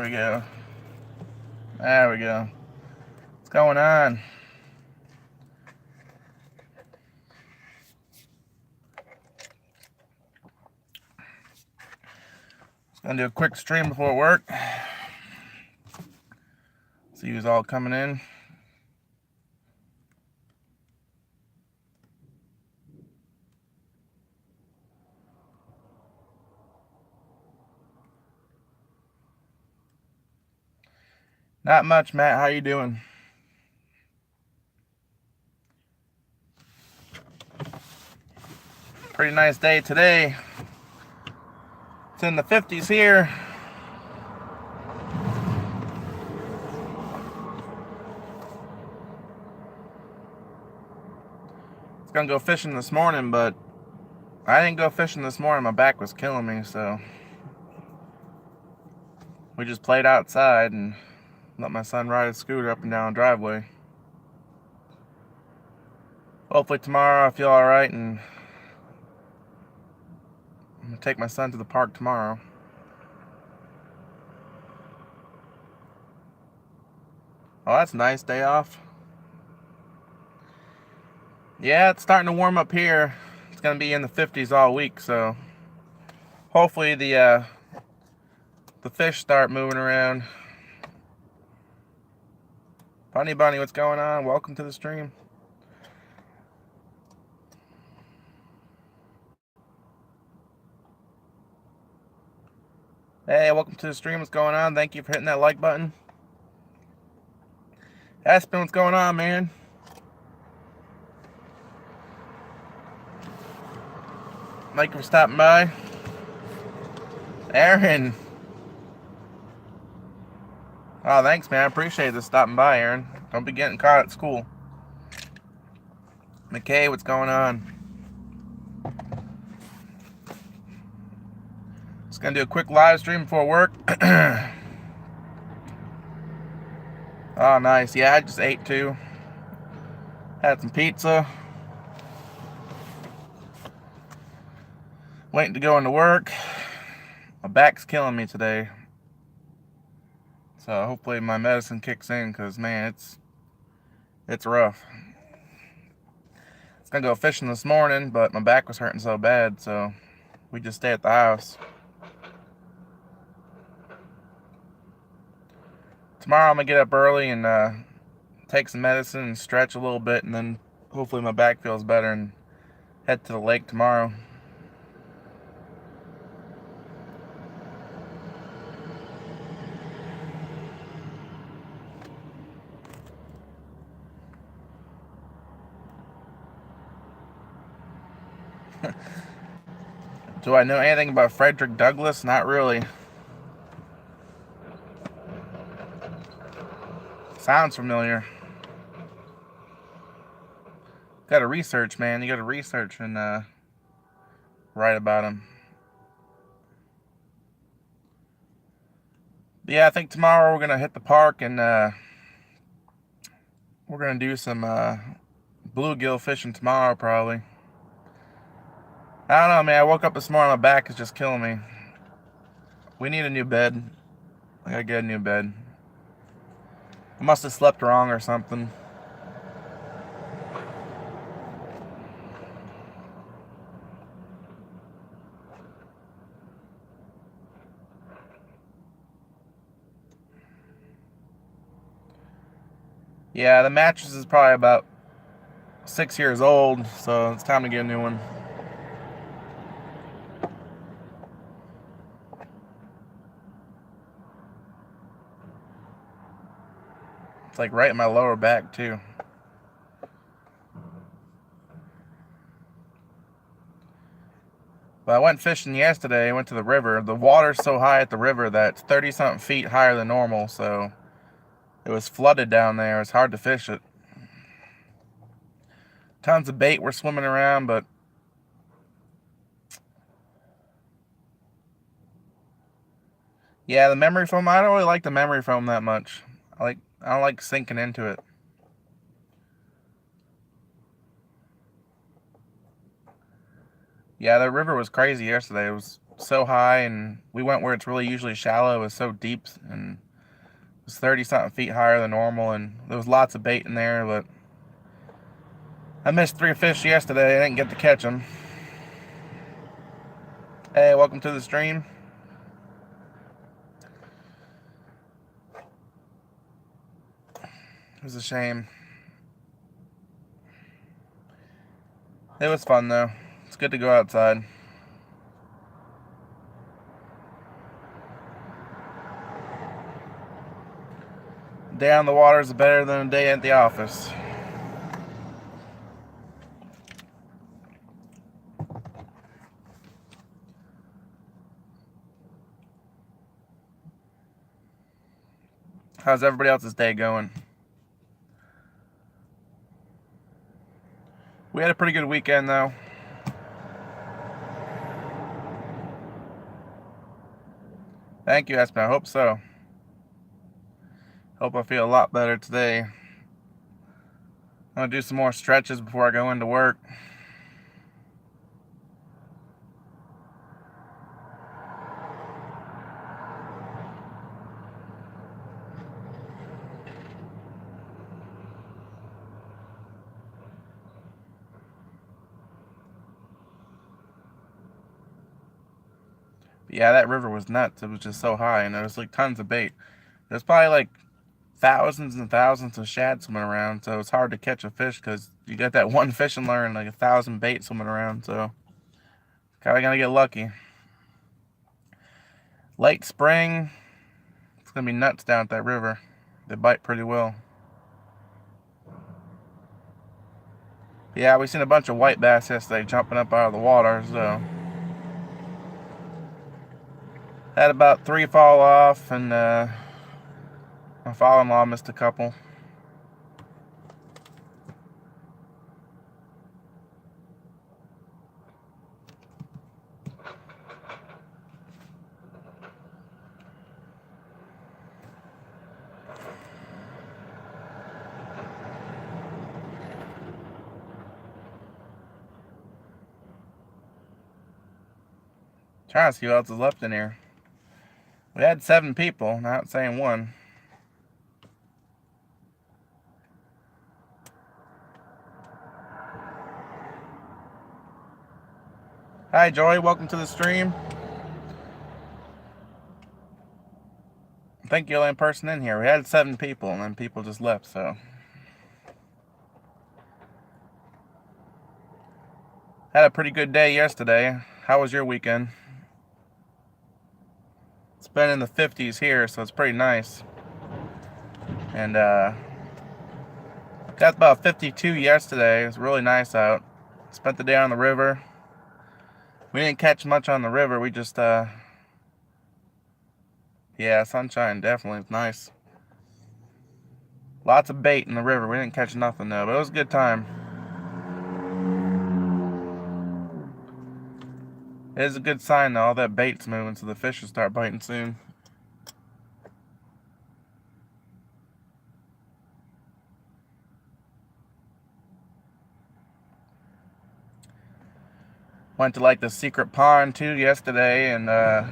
we go. There we go. What's going on? Just gonna do a quick stream before work. See who's all coming in. Not much, Matt. How you doing? Pretty nice day today. It's in the 50s here. I was gonna go fishing this morning, but I didn't go fishing this morning. My back was killing me, so we just played outside and let my son ride his scooter up and down the driveway. Hopefully tomorrow I feel alright, and I'm gonna take my son to the park tomorrow. Oh, that's nice. Day off. Yeah, it's starting to warm up here. It's gonna be in the 50s all week, so hopefully the fish start moving around. Funny Bunny, what's going on? Welcome to the stream. Hey, welcome to the stream. What's going on? Thank you for hitting that like button. Aspen, what's going on, man? Thank you for stopping by. Aaron. Oh, thanks, man. I appreciate this stopping by, Aaron. Don't be getting caught at school. McKay, what's going on? Just gonna do a quick live stream before work. Oh, nice. Yeah, I just ate too. Had some pizza. Waiting to go into work. My back's killing me today. So hopefully my medicine kicks in, because man, it's rough. I was gonna go fishing this morning, but my back was hurting so bad, so we just stay at the house. Tomorrow I'm gonna get up early and take some medicine and stretch a little bit, and then hopefully my back feels better, and head to the lake tomorrow. Do I know anything about Frederick Douglass? Not really. Sounds familiar. Gotta research, man. You gotta research and write about him. But yeah, I think tomorrow we're gonna hit the park, and we're gonna do some bluegill fishing tomorrow, probably. I don't know, man. I woke up this morning, my back is just killing me. We need a new bed. I gotta get a new bed. I must have slept wrong or something. Yeah, the mattress is probably about 6 years old, so it's time to get a new one. It's like right in my lower back too. But I went fishing yesterday. I went to the river. The water's so high at the river that it's 30-something feet higher than normal, so it was flooded down there. It's hard to fish it. Tons of bait were swimming around, but yeah, the memory foam, I don't really like the memory foam that much. I don't like sinking into it. Yeah, the river was crazy yesterday. It was so high, and we went where it's really usually shallow. It was so deep, and it was 30-something feet higher than normal, and there was lots of bait in there, but I missed 3 fish yesterday. I didn't get to catch them. Hey, welcome to the stream. It was a shame. It was fun, though. It's good to go outside. A day on the water is better than a day at the office. How's everybody else's day going? We had a pretty good weekend, though. Thank you, Espen. I hope so. Hope I feel a lot better today. I'm going to do some more stretches before I go into work. But yeah, that river was nuts. It was just so high, and there was like tons of bait. There's probably like thousands and thousands of shad swimming around, so it's hard to catch a fish because you got that one fishing lure and like 1,000 bait swimming around, so kind of gonna get lucky. Late spring, it's gonna be nuts down at that river. They bite pretty well. Yeah, we seen a bunch of white bass yesterday jumping up out of the water, so had about 3 fall off, and my father-in-law missed a couple. Trying to see what else is left in here. We had 7 people, not saying 1. Hi, Joy. Welcome to the stream. I think you're the only person in here. We had 7 people, and then people just left, so. Had a pretty good day yesterday. How was your weekend? It's been in the 50s here, so it's pretty nice. And got about 52 yesterday. It was really nice out. Spent the day on the river. We didn't catch much on the river. We just yeah, sunshine definitely. It's nice. Lots of bait in the river. We didn't catch nothing though, but it was a good time. It is a good sign though. All that bait's moving, so the fish will start biting soon. Went to like the secret pond too yesterday, and that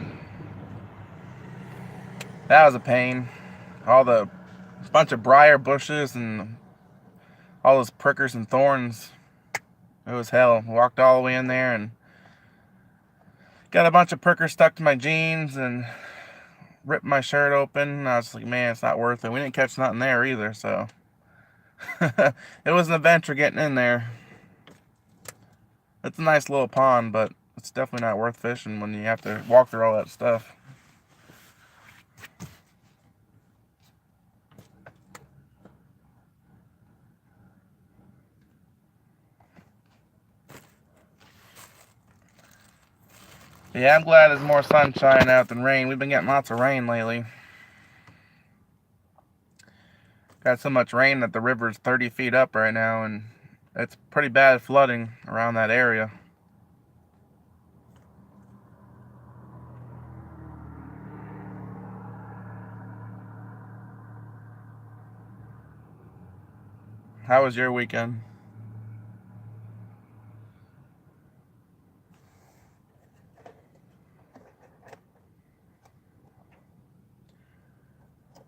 was a pain. All the bunch of briar bushes and all those prickers and thorns. It was hell. Walked all the way in there and got a bunch of prickers stuck to my jeans and ripped my shirt open. I was like, man, it's not worth it. We didn't catch nothing there either, so it was an adventure getting in there. It's a nice little pond, but it's definitely not worth fishing when you have to walk through all that stuff. Yeah, I'm glad there's more sunshine out than rain. We've been getting lots of rain lately. Got so much rain that the river's 30 feet up right now, and it's pretty bad flooding around that area. How was your weekend?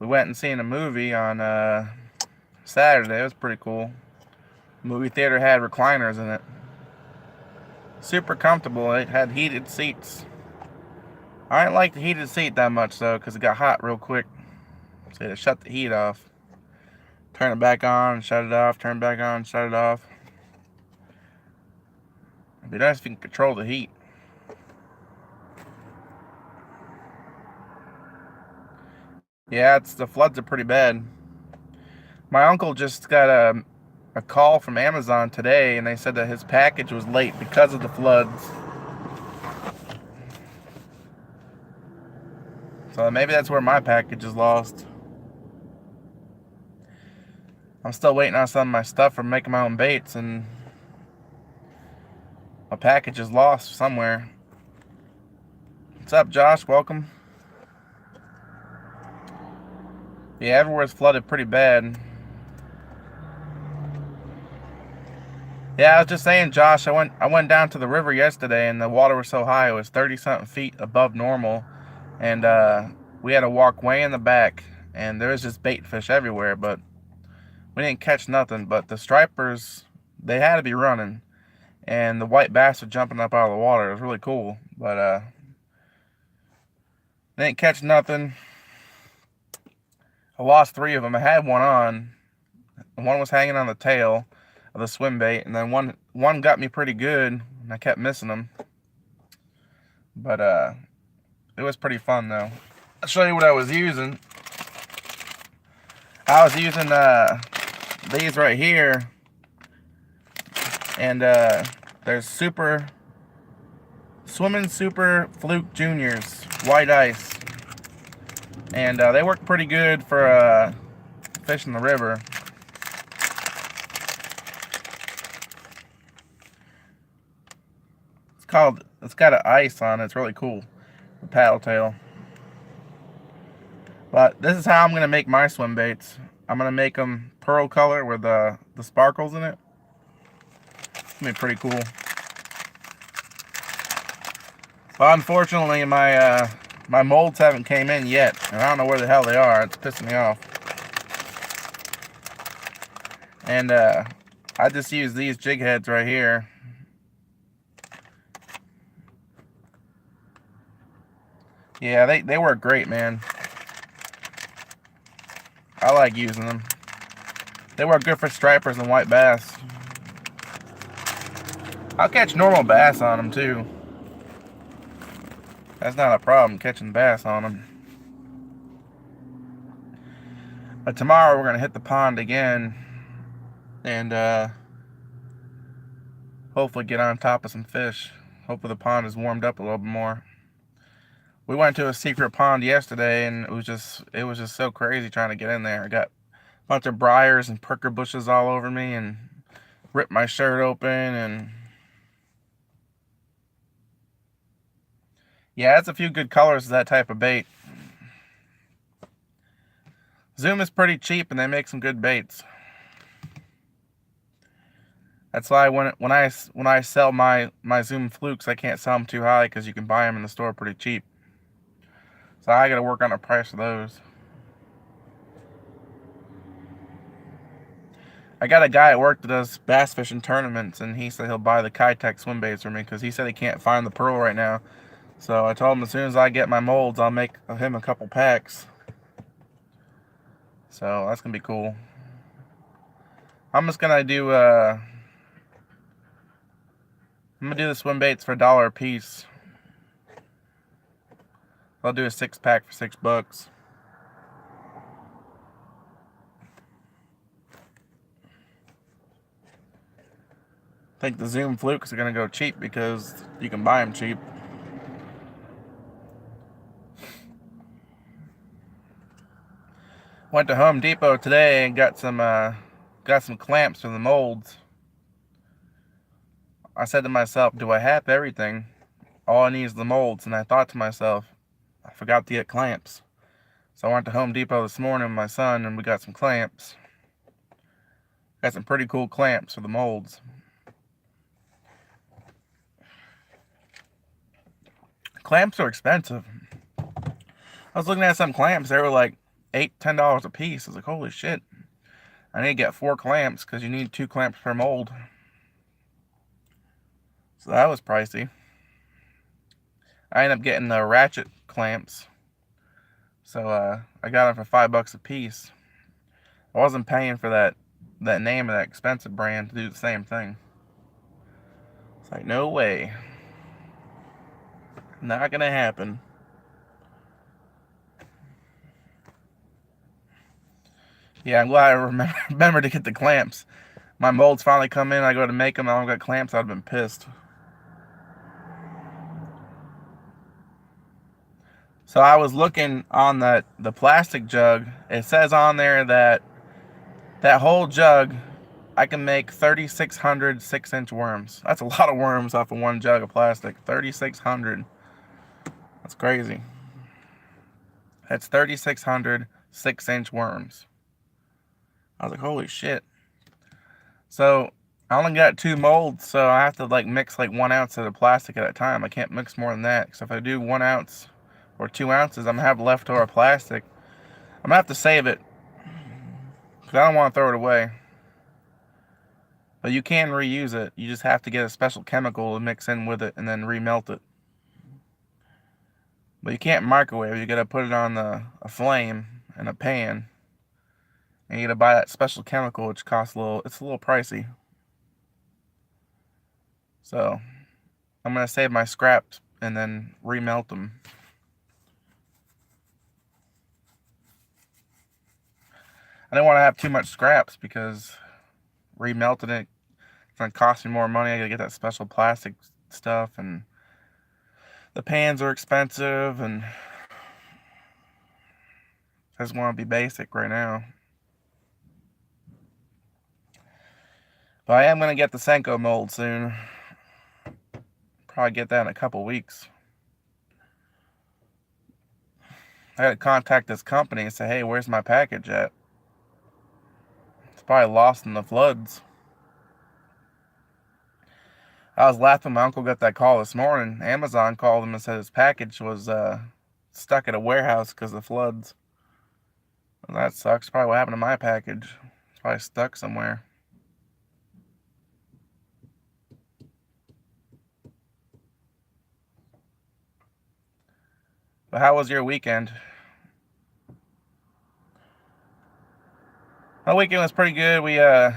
we went and seen a movie on Saturday. It was pretty cool. Movie theater had recliners in it. Super comfortable. It had heated seats. I didn't like the heated seat that much though, because it got hot real quick. So you had to shut the heat off. Turn it back on, shut it off, turn it back on, shut it off. It'd be nice if you can control the heat. Yeah, the floods are pretty bad. My uncle just got a call from Amazon today, and they said that his package was late because of the floods. So maybe that's where my package is lost. I'm still waiting on some of my stuff from making my own baits, and my package is lost somewhere. What's up, Josh? Welcome. Yeah, everywhere's flooded pretty bad. Yeah, I was just saying, Josh, I went down to the river yesterday, and the water was so high, it was 30-something feet above normal, and we had to walk way in the back, and there was just bait fish everywhere, but we didn't catch nothing. But the stripers, they had to be running, and the white bass were jumping up out of the water. It was really cool, but they didn't catch nothing. I lost 3 of them. I had one on. One was hanging on the tail of the swim bait, and then one got me pretty good, and I kept missing them. But it was pretty fun though. I'll show you what I was using. I was using these right here, and there's Swimming Super Fluke Juniors white ice, and they work pretty good for fishing the river. It's got an ice on it. It's really cool, the paddle tail. But this is how I'm gonna make my swim baits. I'm gonna make them pearl color with the sparkles in it. It's gonna be pretty cool. But unfortunately, my my molds haven't came in yet, and I don't know where the hell they are. It's pissing me off. And I just use these jig heads right here. Yeah, they work great, man. I like using them. They work good for stripers and white bass. I'll catch normal bass on them too. That's not a problem, catching bass on them. But tomorrow we're gonna hit the pond again, and hopefully get on top of some fish. Hopefully the pond is warmed up a little bit more. We went to a secret pond yesterday, and it was just so crazy trying to get in there. I got a bunch of briars and pricker bushes all over me, and ripped my shirt open, and yeah, it's a few good colors of that type of bait. Zoom is pretty cheap, and they make some good baits. That's why when I sell my Zoom flukes, I can't sell them too high, because you can buy them in the store pretty cheap. So I got to work on the price of those. I got a guy at work that does bass fishing tournaments, and he said he'll buy the Kitech swim baits for me, because he said he can't find the pearl right now. So I told him as soon as I get my molds, I'll make him a couple packs. So that's gonna be cool. I'm just gonna do the swim baits for $1 a piece. I'll do a 6-pack for $6. I think the Zoom flukes are gonna go cheap because you can buy them cheap. Went to Home Depot today and got some clamps for the molds. I said to myself, do I have everything? All I need is the molds. And I thought to myself, I forgot to get clamps. So I went to Home Depot this morning with my son, and we got some clamps. Got some pretty cool clamps for the molds. Clamps are expensive. I was looking at some clamps, they were like $8-10 a piece. I was like, holy shit. I need to get 4 clamps because you need 2 clamps per mold. So that was pricey. I ended up getting the ratchet clamps. So I got them for $5 a piece. I wasn't paying for that name of that expensive brand to do the same thing. It's like, no way. Not gonna happen. Yeah, I'm glad I remembered to get the clamps. My molds finally come in, I go to make them, I don't got clamps, I'd have been pissed. So I was looking on the plastic jug. It says on there that whole jug, I can make 3,600 6-inch worms. That's a lot of worms off of one jug of plastic. 3,600. That's crazy. That's 3,600 6-inch worms. I was like, holy shit. So I only got 2 molds, so I have to like mix like 1 ounce of the plastic at a time. I can't mix more than that. So if I do 1 ounce or 2 ounces, I'm gonna have leftover plastic. I'm gonna have to save it because I don't want to throw it away. But you can reuse it. You just have to get a special chemical to mix in with it and then remelt it. But you can't microwave. You gotta put it on a flame in a pan. And you gotta buy that special chemical, which costs it's a little pricey. So I'm gonna save my scraps and then remelt them. I didn't want to have too much scraps because remelting it, it's gonna cost me more money. I gotta get that special plastic stuff, and the pans are expensive, and I just want to be basic right now. But I am gonna get the Senko mold soon. Probably get that in a couple weeks. I gotta contact this company and say, hey, where's my package at? It's probably lost in the floods. I was laughing. My uncle got that call this morning. Amazon called him and said his package was stuck at a warehouse because of floods. Well, that sucks. Probably what happened to my package. It's probably stuck somewhere. But how was your weekend? My weekend was pretty good. We went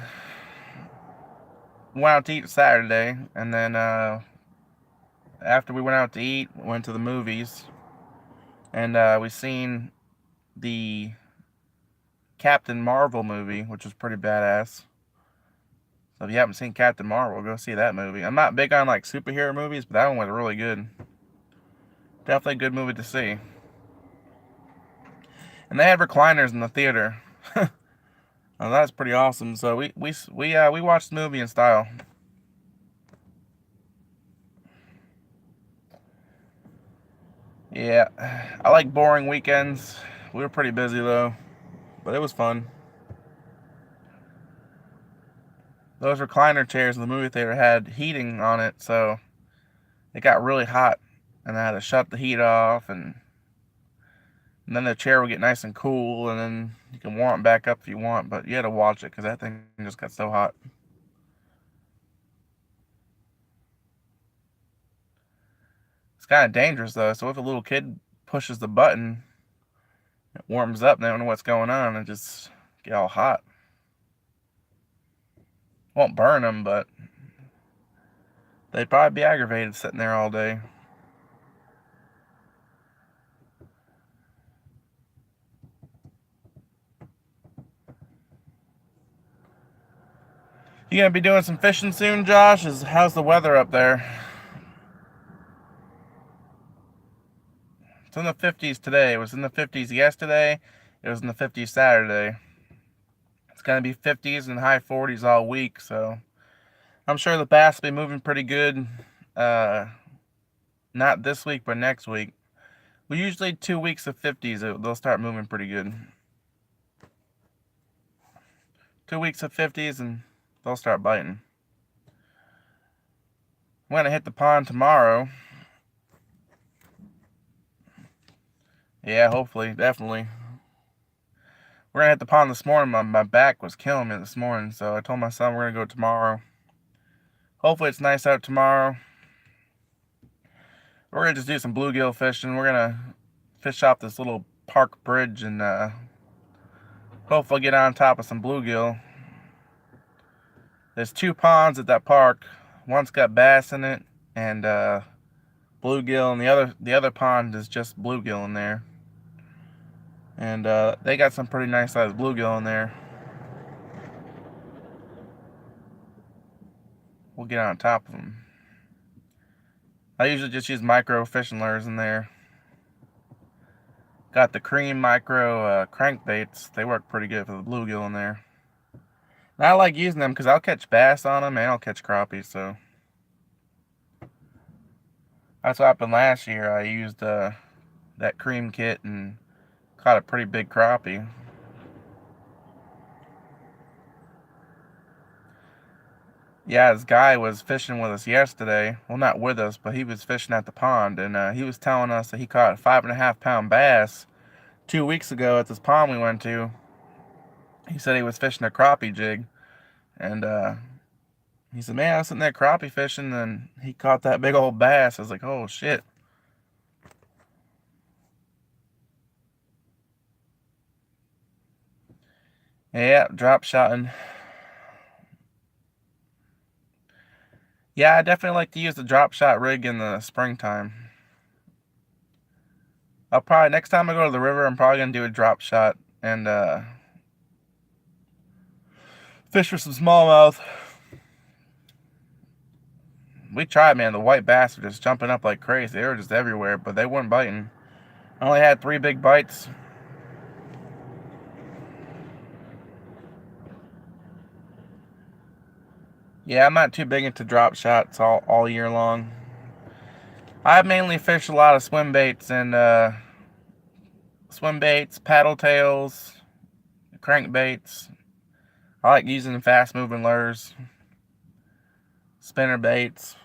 out to eat Saturday, and then after we went out to eat, we went to the movies, and we seen the Captain Marvel movie, which was pretty badass. So if you haven't seen Captain Marvel, go see that movie. I'm not big on like superhero movies, but that one was really good. Definitely a good movie to see. And they had recliners in the theater. Oh, that's pretty awesome. So we watched the movie in style. Yeah, I like boring weekends. We were pretty busy though, but it was fun. Those recliner chairs in the movie theater had heating on it, so it got really hot, and I had to shut the heat off, and then the chair would get nice and cool, and then you can warm it back up if you want, but you had to watch it because that thing just got so hot. It's kind of dangerous though, so if a little kid pushes the button, it warms up, and they don't know what's going on, and just get all hot. Won't burn them, but they'd probably be aggravated sitting there all day. You gonna be doing some fishing soon, Josh? How's the weather up there? It's in the 50s today. It was in the 50s yesterday. It was in the 50s Saturday. It's gonna be 50s and high 40s all week, so I'm sure the bass will be moving pretty good. Not this week, but next week. We usually 2 weeks of 50s, they'll start moving pretty good. 2 weeks of 50s and they'll start biting. I'm gonna hit the pond tomorrow. Yeah, hopefully, definitely. We're gonna hit the pond this morning. My back was killing me this morning, so I told my son we're gonna go tomorrow. Hopefully it's nice out tomorrow. We're gonna just do some bluegill fishing. We're gonna fish off this little park bridge and hopefully get on top of some bluegill. There's 2 ponds at that park. One's got bass in it and bluegill, and the other pond is just bluegill in there. And they got some pretty nice sized bluegill in there. We'll get on top of them. I usually just use micro fishing lures in there. Got the Cream micro crankbaits. They work pretty good for the bluegill in there. And I like using them because I'll catch bass on them and I'll catch crappie. So that's what happened last year. I used that Cream kit and caught a pretty big crappie. Yeah, this guy was fishing with us yesterday. Well, not with us, but he was fishing at the pond, and he was telling us that he caught a 5.5 pound bass 2 weeks ago at this pond we went to. He said he was fishing a crappie jig, and he said, "Man, I was sitting there crappie fishing, and he caught that big old bass." I was like, "Oh shit!" Yeah, drop shotting. Yeah, I definitely like to use the drop shot rig in the springtime. I'll probably, next time I go to the river, I'm probably gonna do a drop shot and fish for some smallmouth. We tried, man. The white bass were just jumping up like crazy. They were just everywhere, but they weren't biting. I only had 3 big bites. Yeah, I'm not too big into drop shots all year long. I mainly fish a lot of swim baits and paddle tails, crankbaits. I like using fast moving lures, spinner baits.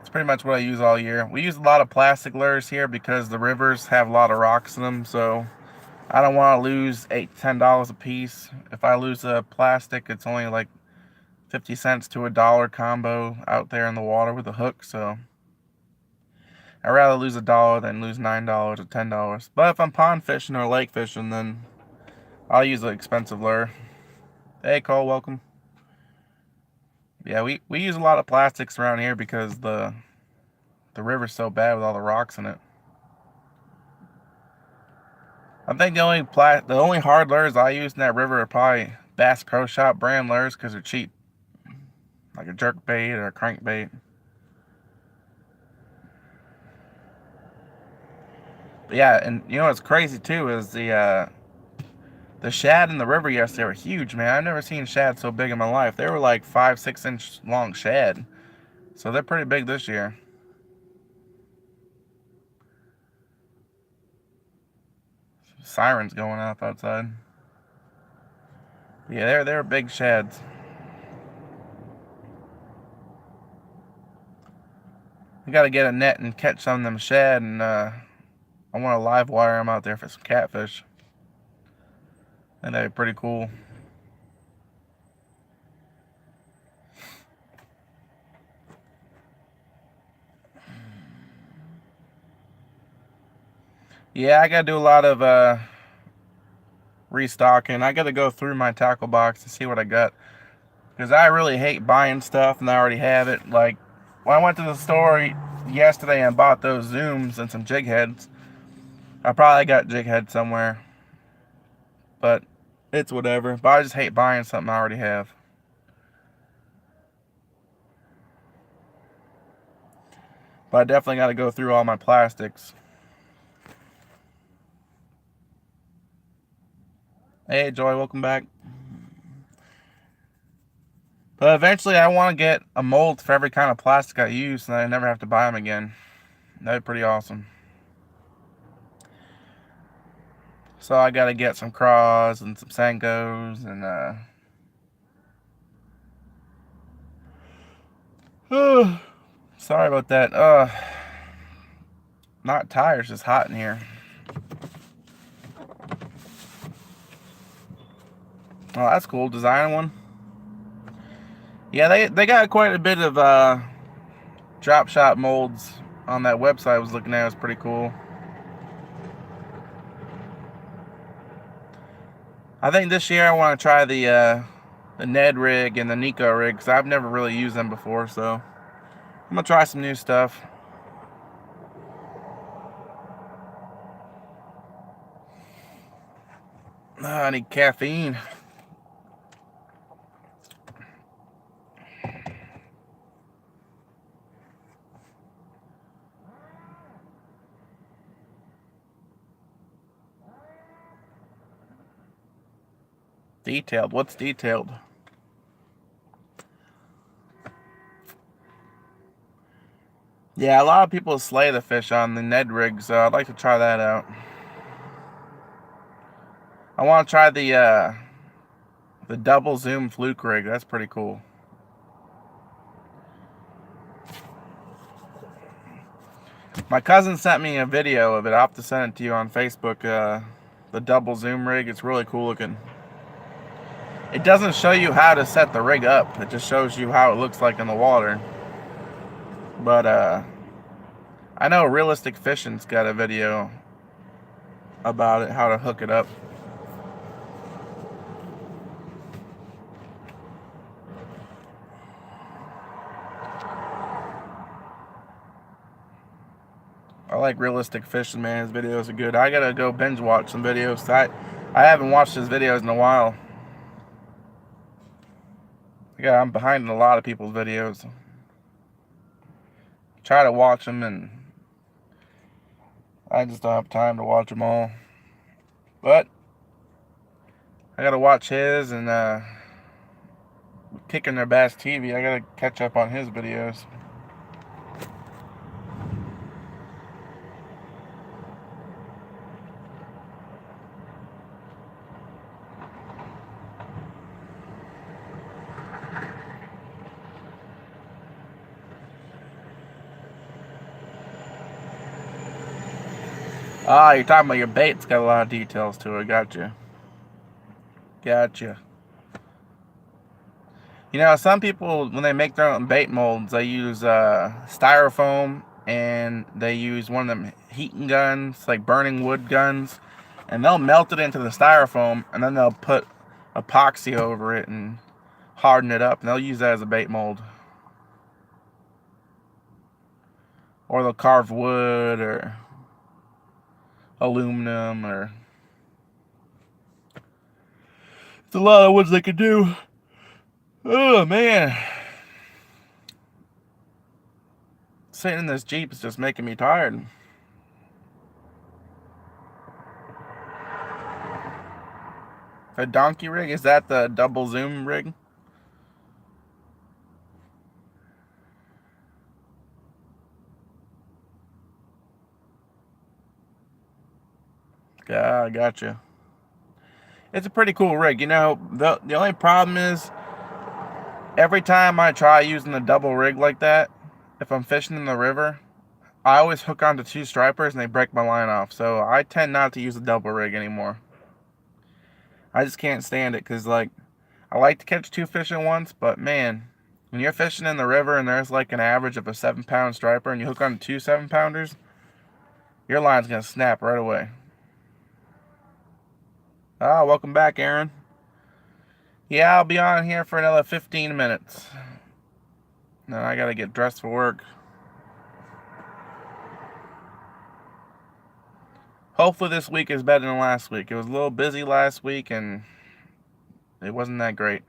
It's pretty much what I use all year. We use a lot of plastic lures here because the rivers have a lot of rocks in them, so I don't want to lose $8 to $10 a piece. If I lose a plastic, it's only like 50 cents to $1 combo out there in the water with a hook, so I'd rather lose $1 than lose $9 or $10. But if I'm pond fishing or lake fishing, then I'll use an expensive lure. Hey Cole, welcome. Yeah, we use a lot of plastics around here because the river's so bad with all the rocks in it. I think the only hard lures I use in that river are probably Bass Pro Shop brand lures because they're cheap, like a jerk bait or a crankbait. But yeah, and you know what's crazy too is the shad in the river yesterday were huge, man. I've never seen shad so big in my life. They were like 5-6 inch long shad, so they're pretty big this year. Sirens going off outside. Yeah, they're big shads. We gotta get a net and catch some of them shad, and I want to live wire them out there for some catfish. And that'd be pretty cool. Yeah, I gotta do a lot of restocking. I gotta go through my tackle box to see what I got, because I really hate buying stuff and I already have it. Like when I went to the store yesterday and bought those zooms and some jig heads, I probably got jig head somewhere, but it's whatever. But I just hate buying something I already have. But I definitely got to go through all my plastics. Hey Joy, welcome back. But eventually I want to get a mold for every kind of plastic I use so that I never have to buy them again. That'd be pretty awesome. So I gotta get some craws and some Senkos and sorry about that. Not tires, just hot in here. Oh, that's cool. Design one. Yeah, they got quite a bit of drop shot molds on that website I was looking at. It was pretty cool. I think this year I want to try the Ned rig and the Nico rig, because I've never really used them before, so I'm going to try some new stuff. I need caffeine. Detailed. What's detailed? Yeah, a lot of people slay the fish on the Ned rig, so I'd like to try that out. I want to try the double zoom fluke rig. That's pretty cool. My cousin sent me a video of it. I'll have to send it to you on Facebook. The double zoom rig. It's really cool looking. It doesn't show you how to set the rig up. It just shows you how it looks like in the water. But I know Realistic Fishing's got a video about it, how to hook it up. I like Realistic Fishing, man. His videos are good. I gotta go binge watch some videos. I haven't watched his videos in a while. Yeah, I'm behind in a lot of people's videos. Try to watch them, and I just don't have time to watch them all. But I gotta watch his, and Kicking Their Bass TV. I gotta catch up on his videos. Ah, you're talking about your bait. It's got a lot of details to it. Gotcha. Gotcha. You know, some people, when they make their own bait molds, they use styrofoam, and they use one of them heating guns, like burning wood guns, and they'll melt it into the styrofoam, and then they'll put epoxy over it and harden it up, and they'll use that as a bait mold. Or they'll carve wood or aluminum, or it's a lot of woods they could do. Oh man, sitting in this Jeep is just making me tired. A donkey rig? Is that the double zoom rig? Yeah, I gotcha. It's a pretty cool rig. You know, the only problem is, every time I try using the double rig like that, if I'm fishing in the river, I always hook onto two stripers and they break my line off. So I tend not to use the double rig anymore. I just can't stand it, because, like, I like to catch two fish at once, but man, when you're fishing in the river and there's like an average of a 7-pound striper and you hook on 2 7-pounders, your line's gonna snap right away. Ah, welcome back, Aaron. Yeah, I'll be on here for another 15 minutes. Then I gotta get dressed for work. Hopefully this week is better than last week. It was a little busy last week, and it wasn't that great.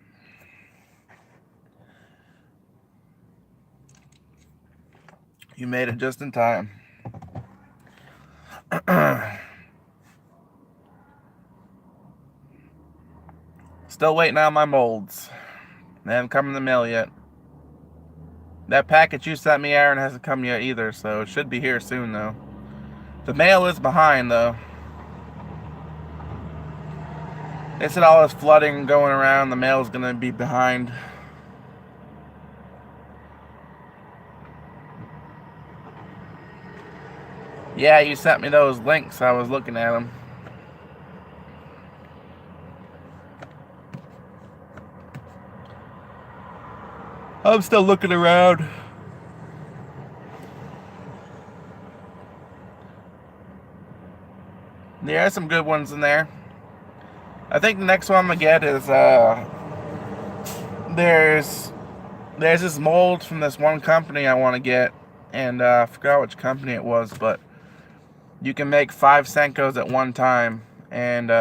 You made it just in time. Still waiting on my molds. They haven't come in the mail yet. That package you sent me, Aaron, hasn't come yet either, so it should be here soon, though. The mail is behind, though. They said all this flooding going around, the mail's gonna be behind. Yeah, you sent me those links. I was looking at them. I'm still looking around. There are some good ones in there. I think the next one I'm gonna get is there's this mold from this one company I want to get, and I forgot which company it was, but you can make 5 Senkos at one time, and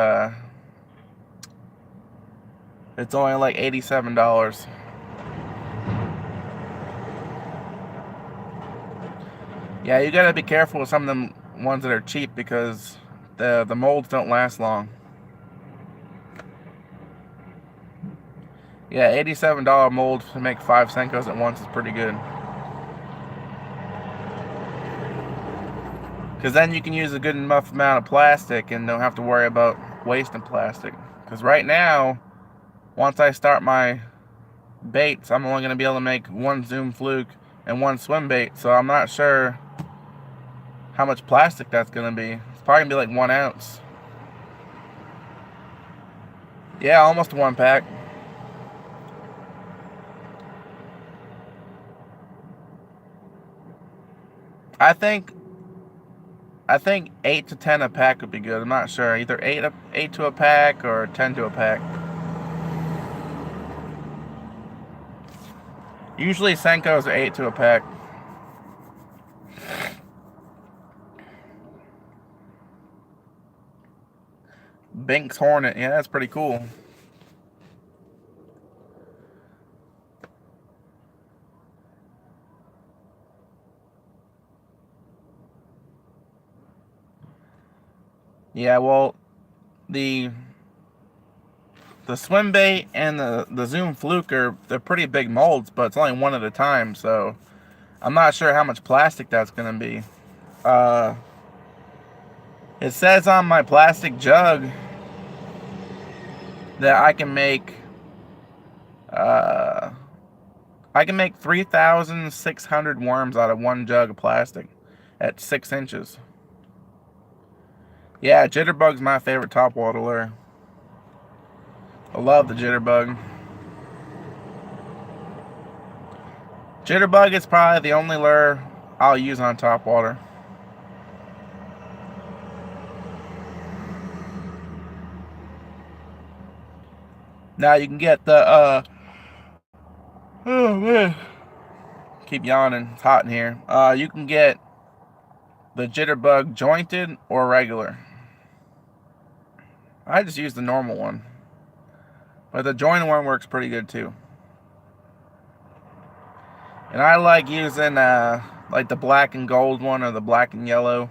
it's only like $87. Yeah, you gotta be careful with some of them ones that are cheap because the molds don't last long. Yeah, $87 mold to make 5 Senkos at once is pretty good. Because then you can use a good enough amount of plastic and don't have to worry about wasting plastic. Because right now, once I start my baits, I'm only going to be able to make 1 Zoom Fluke and 1 swim bait. So I'm not sure how much plastic that's going to be. It's probably going to be like 1 ounce. Yeah, almost a 1 pack. I think 8 to 10 a pack would be good. I'm not sure. Either 8 to a pack or 10 to a pack. Usually Senkos are 8 to a pack. Binks Hornet. Yeah, that's pretty cool. Yeah, well, the swim bait and the Zoom Fluke they're pretty big molds, but it's only 1 at a time, so I'm not sure how much plastic that's gonna be. It says on my plastic jug that I can make 3,600 worms out of 1 jug of plastic at 6 inches. Yeah, Jitterbug's my favorite topwater lure. I love the Jitterbug. Jitterbug is probably the only lure I'll use on topwater. Now you can get the oh man, keep yawning, it's hot in here. You can get the Jitterbug jointed or regular. I just use the normal one, but the jointed one works pretty good too. And I like using like the black and gold one or the black and yellow.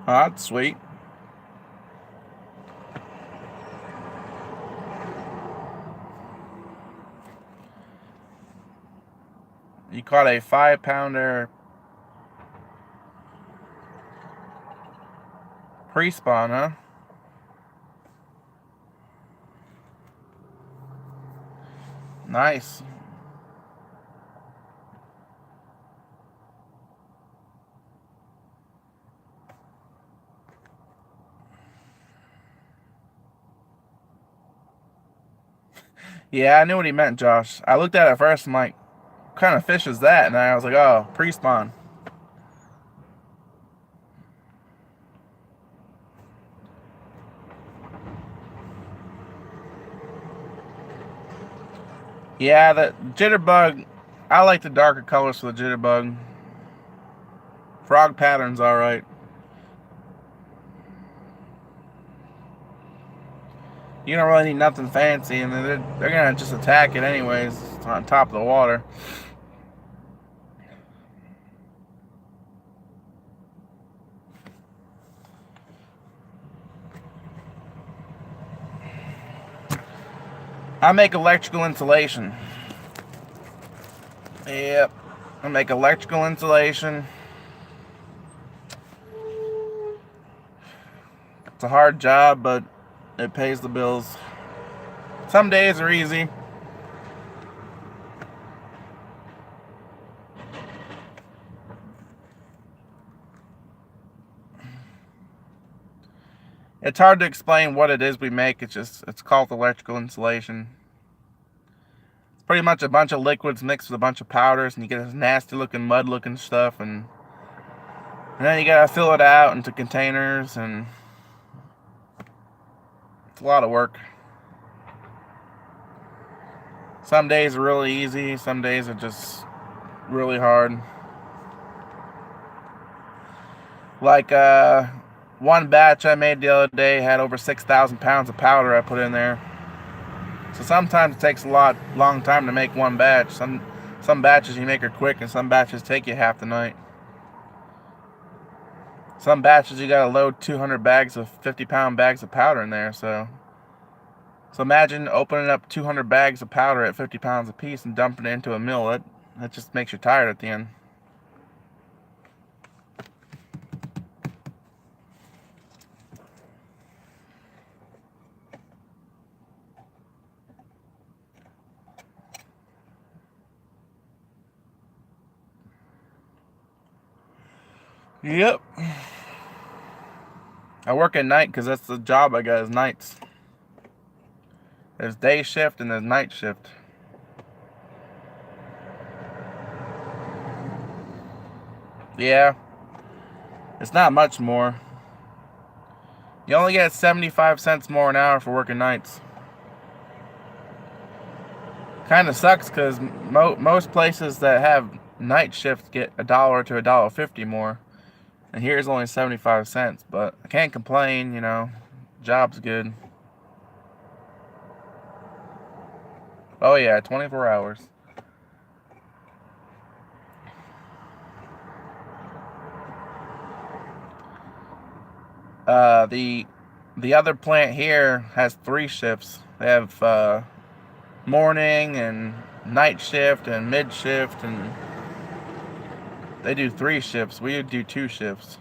Oh, that's sweet. You caught a 5-pounder pre-spawn, huh? Nice. Yeah, I knew what he meant, Josh. I looked at it first, I'm like, what kind of fish is that? And I was like, oh, pre-spawn. Yeah, the Jitterbug, I like the darker colors for the Jitterbug. Frog pattern's alright. You don't really need nothing fancy, and they're gonna just attack it anyways. It's on top of the water. I make electrical insulation. Yep, I make electrical insulation. It's a hard job, but it pays the bills. Some days are easy. It's hard to explain what it is we make. It's called electrical insulation. It's pretty much a bunch of liquids mixed with a bunch of powders, and you get this nasty looking, mud looking stuff, and then you gotta fill it out into containers, and it's a lot of work. Some days are really easy, some days are just really hard. Like one batch I made the other day had over 6,000 pounds of powder I put in there. So sometimes it takes a long time to make one batch. Some batches you make are quick, and some batches take you half the night. Some batches you gotta load 200 bags of 50-pound bags of powder in there. So imagine opening up 200 bags of powder at 50 pounds a piece and dumping it into a mill. That just makes you tired at the end. Yep. I work at night because that's the job I got, is nights. There's day shift and there's night shift. Yeah. It's not much more. You only get 75 cents more an hour for working nights. Kind of sucks because most places that have night shift get $1 to $1.50 more. And here's only 75 cents, but I can't complain, you know. Job's good. Oh yeah, 24 hours. The other plant here has 3 shifts. They have morning and night shift and mid shift, and they do 3 shifts. We do 2 shifts.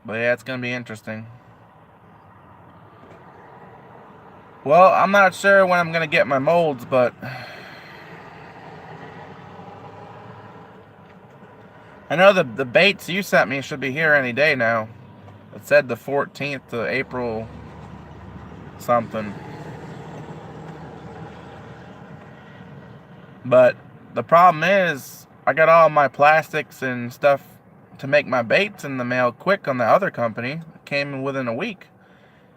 But yeah, it's gonna be interesting. Well, I'm not sure when I'm gonna get my molds, but I know the baits you sent me should be here any day now. It said the 14th to April something. But the problem is, I got all my plastics and stuff to make my baits in the mail quick on the other company. It came within a week.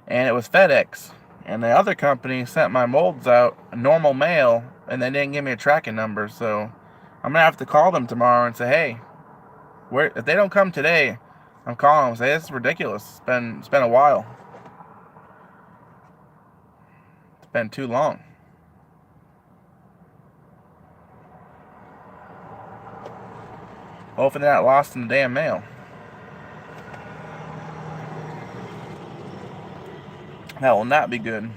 And it was FedEx. And the other company sent my molds out normal mail, and they didn't give me a tracking number. So I'm gonna have to call them tomorrow and say, hey, if they don't come today, I'm calling them and say, this is ridiculous. It's been a while. It's been too long. Hopefully they're not lost in the damn mail. That will not be good.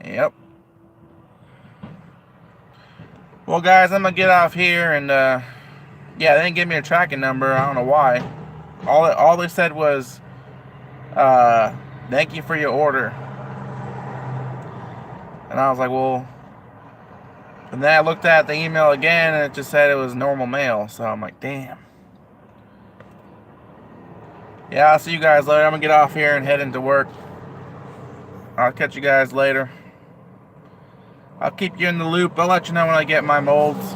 Yep. Well, guys, I'm gonna get off here, and yeah, they didn't give me a tracking number. I don't know why. All they said was, thank you for your order. And I was like, well. And then I looked at the email again, and it just said it was normal mail. So I'm like, damn. Yeah, I'll see you guys later. I'm gonna get off here and head into work. I'll catch you guys later. I'll keep you in the loop. I'll let you know when I get my molds.